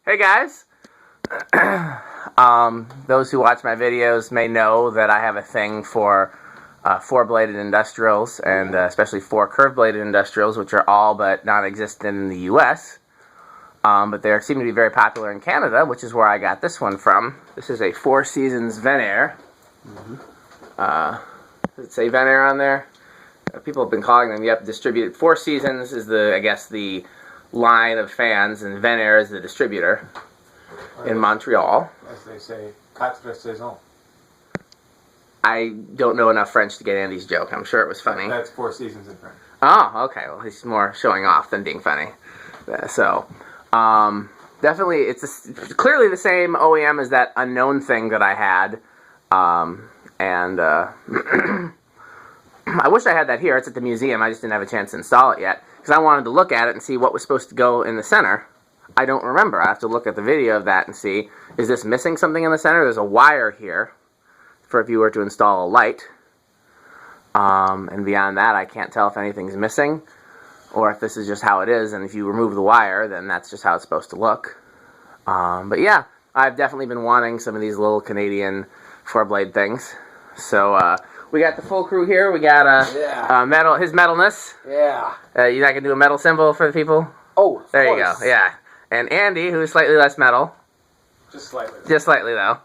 Hey guys! Those who watch my videos may know that I have a thing for four-bladed industrials, and especially four curved-bladed industrials, which are all but non-existent in the US. But they seem to be very popular in Canada, which is where I got this one from. This is a Four Seasons Venair. Does it say Venair on there? People have been calling them, yep, distributed. Four Seasons is I guess, the line of fans, and Venair is the distributor in Montreal. As they say, quatre saisons. I don't know enough French to get Andy's joke. I'm sure it was funny. That's Four Seasons in French. Oh, okay. Well, he's more showing off than being funny. So, definitely, it's clearly the same OEM as that unknown thing that I had. I wish I had that here. It's at the museum. I just didn't have a chance to install it yet, because I wanted to look at it and see what was supposed to go in the center. I don't remember. I have to look at the video of that and see, is this missing something in the center? There's a wire here for if you were to install a light. And beyond that, I can't tell if anything's missing or if this is just how it is, and if you remove the wire, then that's just how it's supposed to look. But yeah, I've definitely been wanting some of these little Canadian four-blade things. So, we got the full crew here. We got metal, his metalness. Yeah. You not gonna do a metal symbol for the people? Oh, there you go. Yeah. And Andy, who's slightly less metal. Just slightly. Just slightly, though.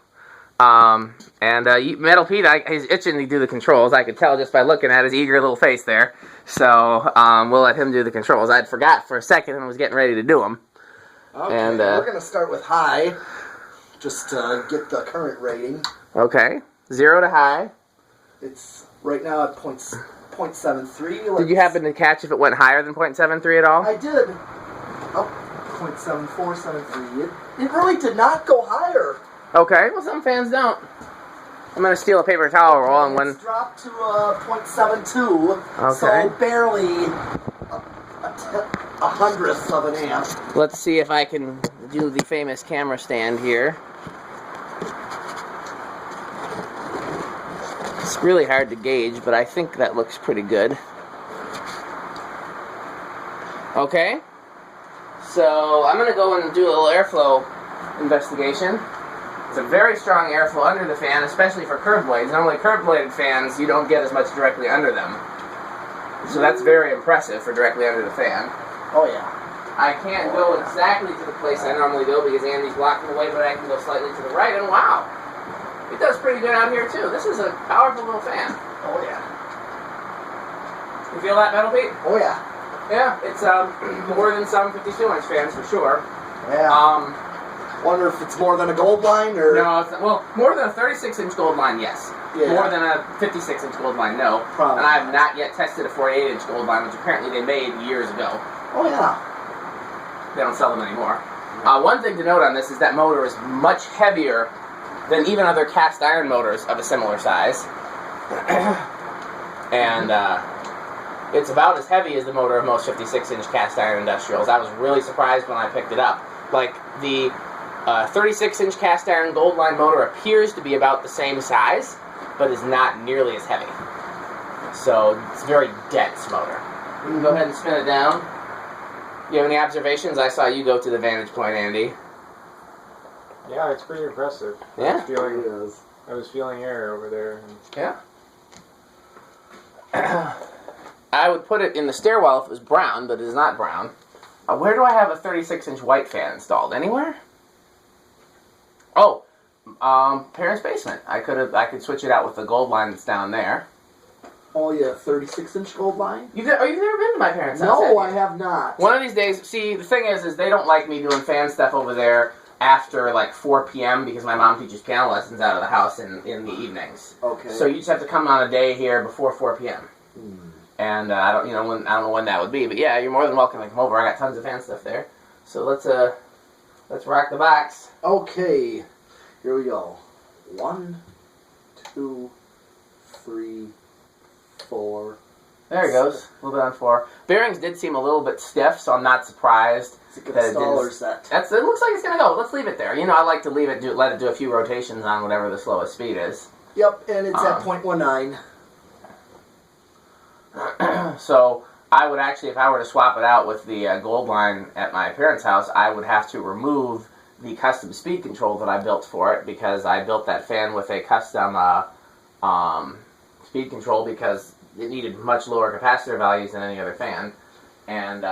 Metal Pete, he's itching to do the controls. I could tell just by looking at his eager little face there. So we'll let him do the controls. I'd forgot for a second and was getting ready to do them. Okay. And we're gonna start with high, just to get the current rating. Okay. 0 to high. It's right now at 0.73. Did you happen to catch if it went higher than 0.73 at all? I did. Oh, 0.74, 73. It really did not go higher. Okay, well some fans don't. I'm going to steal a paper towel roll and it's dropped to 0.72. Okay. So barely a hundredth of an amp. Let's see if I can do the famous camera stand here. It's really hard to gauge, but I think that looks pretty good. Okay, so I'm going to go and do a little airflow investigation. It's a very strong airflow under the fan, especially for curved blades. Normally curved bladed fans, you don't get as much directly under them. So that's very impressive for directly under the fan. Oh yeah. I can't go exactly to the place I normally go because Andy's blocking the way, but I can go slightly to the right, and wow! It does pretty good out here, too. This is a powerful little fan. Oh, yeah. You feel that, Metal Pete? Oh, yeah. Yeah, it's more than some 52-inch fans, for sure. Yeah. Wonder if it's more than a gold line, or... No, well, more than a 36-inch gold line, yes. Yeah. More than a 56-inch gold line, no. Probably. And I have not yet tested a 48-inch gold line, which apparently they made years ago. Oh, yeah. They don't sell them anymore. One thing to note on this is that motor is much heavier than even other cast iron motors of a similar size. And it's about as heavy as the motor of most 56-inch cast iron industrials. I was really surprised when I picked it up. Like, the 36-inch cast iron gold line motor appears to be about the same size, but is not nearly as heavy. So it's a very dense motor. We can go ahead and spin it down. You have any observations? I saw you go to the vantage point, Andy. Yeah, it's pretty impressive. Yeah? I was feeling air over there. Yeah. I would put it in the stairwell if it was brown, but it is not brown. Where do I have a 36-inch white fan installed? Anywhere? Oh, parents' basement. I could switch it out with the gold line that's down there. Oh, yeah, 36-inch gold line? You've never been to my parents' house? No, I have not. One of these days, see, the thing is they don't like me doing fan stuff over there after like 4 p.m. because my mom teaches piano lessons out of the house in the evenings. Okay. So you just have to come on a day here before 4 p.m. And I don't know when that would be, but yeah, you're more than welcome to come over. I got tons of fan stuff there. So let's rock the box. Okay, here we go. 1, 2, 3, 4. There it goes. A little bit on 4. Bearings did seem a little bit stiff, so I'm not surprised. Is it going to stall or set? It looks like it's going to go. Let's leave it there. You know, I like to let it do a few rotations on whatever the slowest speed is. Yep, and it's at 0.19. So I would actually, if I were to swap it out with the gold line at my parents' house, I would have to remove the custom speed control that I built for it, because I built that fan with a custom speed control because it needed much lower capacitor values than any other fan. And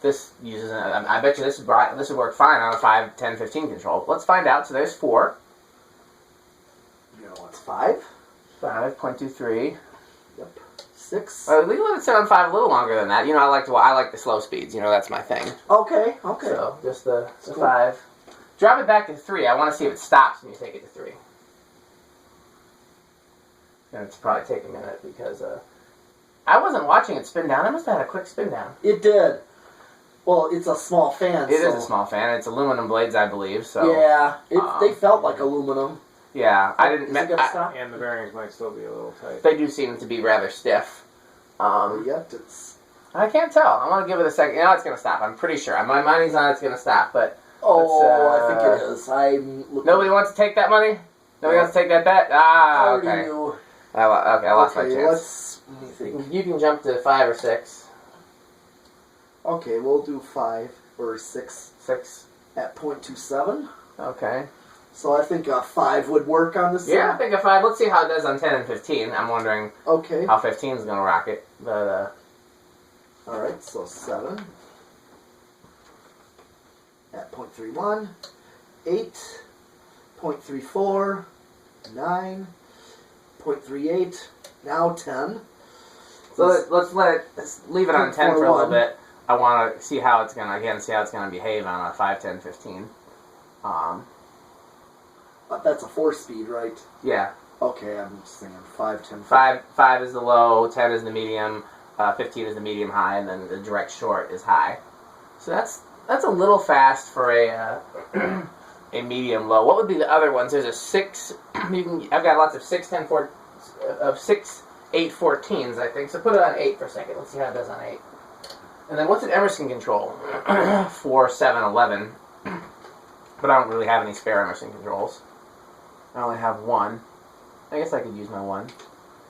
this uses, I bet you this would work fine on a 5, 10, 15 control. Let's find out. So there's 4. You know what's 5? 5.23. Yep. 6. We let it sit on 5 a little longer than that. You know, I like the slow speeds. You know, that's my thing. Okay. So just the Cool. 5. Drop it back to 3. I want to see if it stops when you take it to 3. And it's probably take a minute because I wasn't watching it spin down. It must have had a quick spin down. It did. Well, it's a small fan. It is a small fan. It's aluminum blades, I believe. So yeah, they felt like aluminum. yeah, I didn't. Is it gonna stop? And the bearings might still be a little tight. They do seem to be rather stiff. Yet it's. I can't tell. I want to give it a second. You know, it's going to stop. I'm pretty sure. My money's on it's going to stop. But I think it is. nobody wants to take that money. Nobody wants to take that bet. Ah, already okay. knew. I lost my chance. Let me think. You can jump to 5 or 6. Okay, we'll do 5 or 6 6. at 0.27. Okay. So I think a 5 would work on this. Yeah, I think a 5. Let's see how it does on 10 and 15. I'm wondering Okay. how 15 is going to rock it. But All right. So 7 at 0.31, 8, 0.34, 9, 0.38. Now 10. so let's leave it on 10 for a little 0.41. bit. I want to see how it's going to behave on a 5, 10, 15. That's a 4-speed, right? Yeah. Okay, I'm just thinking 5, 10, 5 is the low, 10 is the medium, 15 is the medium high, and then the direct short is high. So that's a little fast for a a medium low. What would be the other ones? There's a 6. I've got lots of 6, 10, 4, of 6, 8, 14s, I think. So put it on 8 for a second. Let's see how it does on 8. And then what's an Emerson control? 4, 7, 11. But I don't really have any spare Emerson controls. I only have 1. I guess I could use my 1.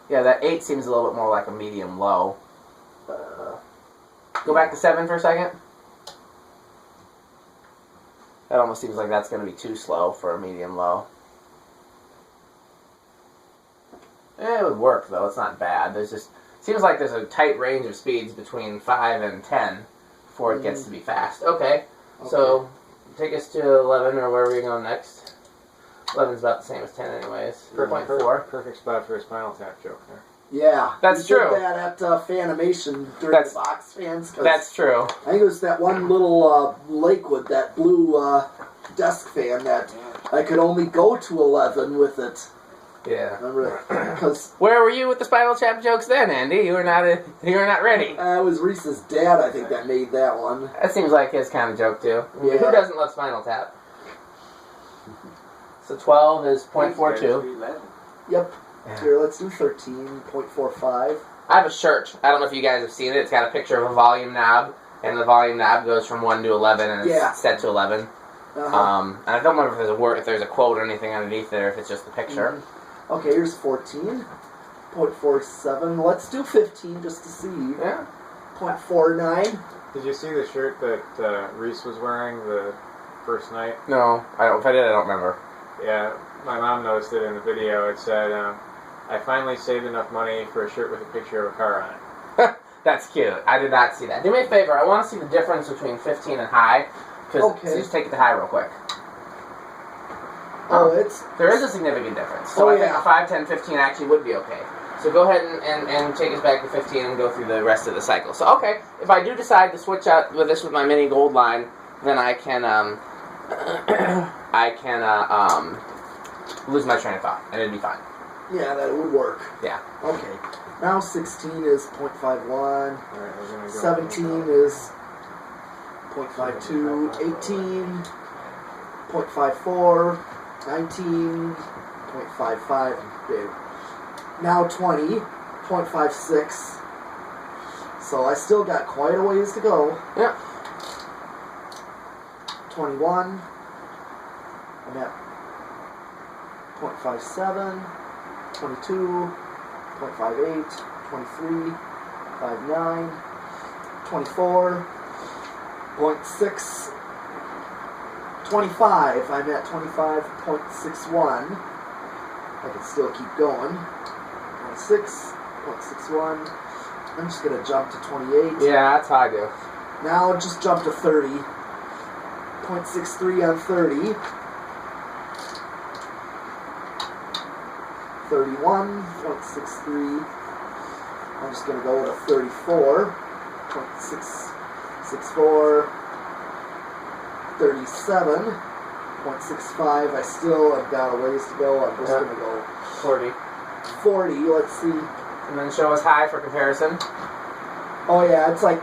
Yeah, that 8 seems a little bit more like a medium low. Go back to 7 for a second. That almost seems like that's going to be too slow for a medium low. It would work though. It's not bad. Seems like there's a tight range of speeds between 5 and 10 before it gets to be fast. Okay. So take us to 11 or wherever you're going next. 11's about the same as 10 anyways. 4.4. Perfect spot for a Spinal Tap joke there. Yeah. That's we true. did that at Fanimation during the box fans. That's true. I think it was that one little Lakewood, that blue desk fan that I could only go to 11 with it. Yeah. Remember? Because Where were you with the Spinal Tap jokes then, Andy? You were not ready. it was Reese's dad, I think, that made that one. That seems like his kind of joke too. Yeah. Who doesn't love Spinal Tap? So 12 is 0.42. Yep. Here, let's do 13.45. I have a shirt. I don't know if you guys have seen it. It's got a picture of a volume knob, and the volume knob goes from 1 to 11, and it's set to 11. And I don't remember if there's a quote or anything underneath there, if it's just the picture. Mm-hmm. Okay, here's 14.47. Let's do 15 just to see. Yeah. 0.49. Did you see the shirt that Reese was wearing the first night? No, I don't. If I did, I don't remember. Yeah, my mom noticed it in the video. It said, I finally saved enough money for a shirt with a picture of a car on it. That's cute. I did not see that. Do me a favor. I want to see the difference between 15 and high. So just take it to high real quick. There is a significant difference. So I think a 5, 10, 15 actually would be okay. So go ahead and take us back to 15 and go through the rest of the cycle. So okay, if I do decide to switch out with this with my mini gold line, then I can lose my train of thought and it'd be fine. Yeah, that would work. Yeah. Okay. Now 16 is 0.51. Alright, we're gonna go 17 is 0.52. 18, 0.54. 19, 0.55. Big. Now 20, 0.56. So I still got quite a ways to go. Yeah. 21. I'm at 0.57. 22. 0.58. 23. 59. 24. 0.6. 25. I'm at 25.61. I can still keep going. 26.61. I'm just going to jump to 28. Yeah, that's how I do. Now just jump to 30. 0.63 on 30. 31.63. I'm just going to go with a 34.64. 37.65. I still have got a ways to go. I'm just going to go 40. 40. Let's see. And then show us high for comparison. Oh yeah, it's like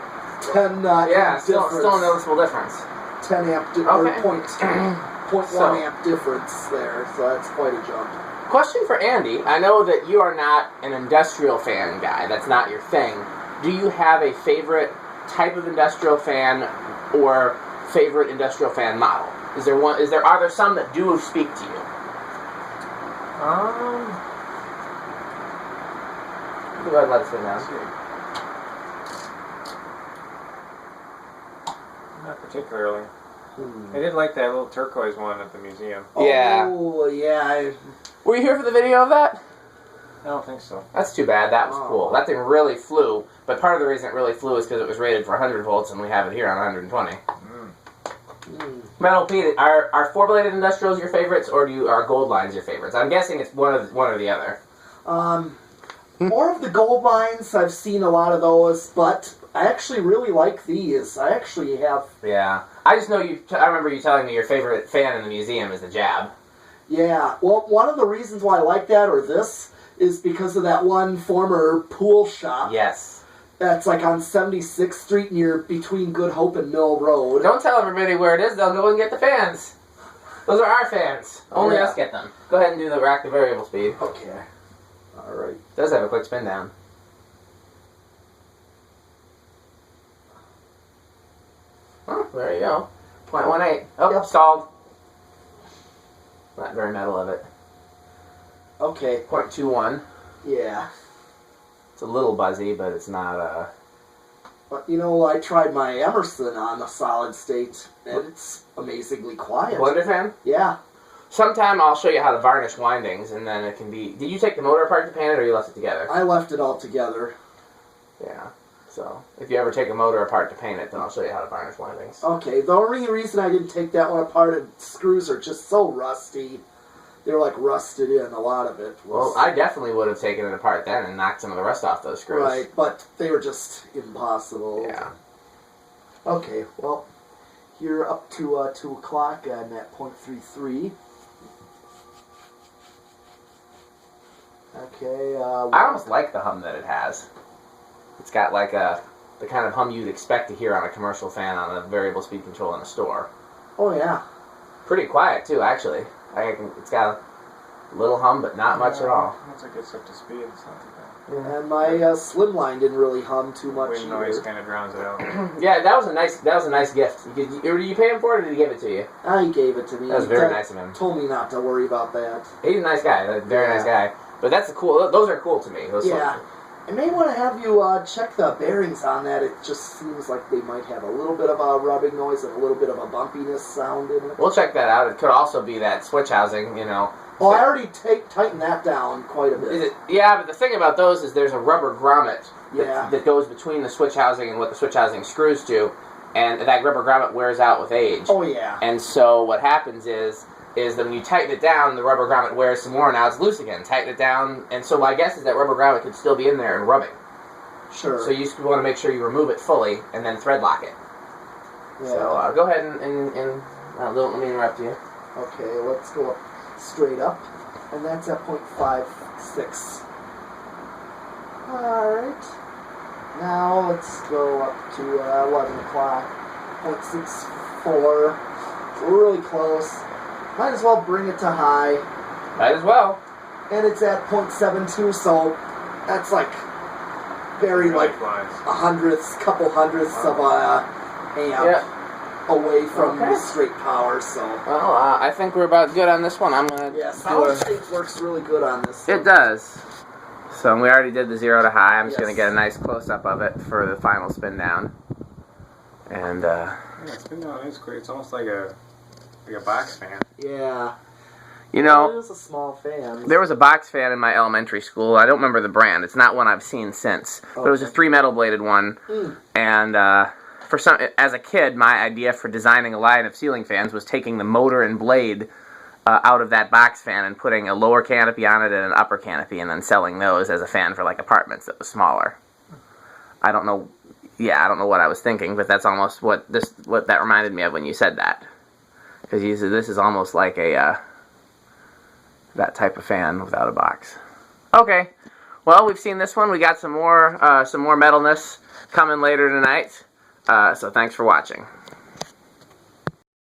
10 Yeah, amp still difference. a noticeable difference. 10 amp Okay. or 0.1 So- amp difference there, so that's quite a jump. Question for Andy. I know that you are not an industrial fan guy. That's not your thing. Do you have a favorite type of industrial fan or favorite industrial fan model? Are there some that do speak to you? Go ahead and let it spin down. Not particularly. I did like that little turquoise one at the museum. Yeah. Oh, yeah. Were you here for the video of that? I don't think so. That's too bad. That was Oh. cool. That thing really flew. But part of the reason it really flew is because it was rated for 100 volts, and we have it here on 120. Metal Pete, are four-bladed industrials your favorites, or are gold lines your favorites? I'm guessing it's one or the other. More of the gold lines, I've seen a lot of those, but I actually really like these. I actually have... Yeah. I just know I remember you telling me your favorite fan in the museum is the Jab. Yeah, well, one of the reasons why I like that, or this, is because of that one former pool shop. Yes. That's like on 76th Street between Good Hope and Mill Road. Don't tell everybody where it is. They'll go and get the fans. Those are our fans. Only Yeah. us get them. Go ahead and do the rack the variable speed. Okay. Alright. It does have a quick spin down. Oh, there you go. 0.18. Oh, Yep. stalled. Not very metal of it. Okay. 0.21. Yeah. It's a little buzzy, but it's not, But, you know, I tried my Emerson on a solid state, and it's amazingly quiet. blender fan. Yeah. Sometime I'll show you how to varnish windings, and then it can be... Did you take the motor apart to paint it, or you left it together? I left it all together. Yeah. So, if you ever take a motor apart to paint it, then I'll show you how to varnish windings. Okay, the only reason I didn't take that one apart is screws are just so rusty. They were like rusted in, a lot of it. Well, I definitely would have taken it apart then and knocked some of the rust off those screws. Right, but they were just impossible. Yeah. Okay, well, here up to 2 o'clock, I'm at 0.33. Okay, I almost like the hum that it has. It's got like the kind of hum you'd expect to hear on a commercial fan on a variable speed control in a store. Oh, yeah. Pretty quiet too, actually. It's got a little hum, but not much at all. Once it gets up to speed, it's not too bad. And my Slimline didn't really hum too much Wind noise either. kind of drowns it out. Yeah, that was a nice gift. Did you pay him for it, or did he give it to you? He gave it to me. That was very nice of him. Told me not to worry about that. He's a nice guy, a very nice guy. But that's cool. Those are cool to me. Yeah. I may want to have you check the bearings on that. It just seems like they might have a little bit of a rubbing noise and a little bit of a bumpiness sound in it. We'll check that out. It could also be that switch housing, you know. Well, I already tightened that down quite a bit. Yeah, but the thing about those is there's a rubber grommet Yeah. that goes between the switch housing and what the switch housing screws to, and that rubber grommet wears out with age. Oh, yeah. And so what happens is that when you tighten it down, the rubber grommet wears some more, now it's loose again. Tighten it down, and so my guess is that rubber grommet could still be in there and rubbing. Sure. So you want to make sure you remove it fully and then thread lock it. Yeah. So go ahead and don't let me interrupt you. Okay, let's go up straight up. And that's at 0.56. Alright. Now let's go up to 11 o'clock. 0.64. We're really close. Might as well bring it to high. Might as well. And it's at 0.72, so that's like very Really like flies. couple hundredths of a amp away from Okay. straight power, so. Well, I think we're about good on this one. I'm going to Yeah, solid state works really good on this. It does. So we already did the 0 to high. I'm just Yes. going to get a nice close-up of it for the final spin down. And, Yeah, spin down is great. It's almost like a Like a box fan. Yeah. You know, It was a small fan. there was a box fan in my elementary school. I don't remember the brand. It's not one I've seen since. But it was a 3 metal bladed one. And as a kid, my idea for designing a line of ceiling fans was taking the motor and blade out of that box fan and putting a lower canopy on it and an upper canopy, and then selling those as a fan for like apartments that was smaller. I don't know what I was thinking, but that's almost what that reminded me of when you said that. Because this is almost like a that type of fan without a box. Okay, well, we've seen this one. We got some more metalness coming later tonight. So thanks for watching.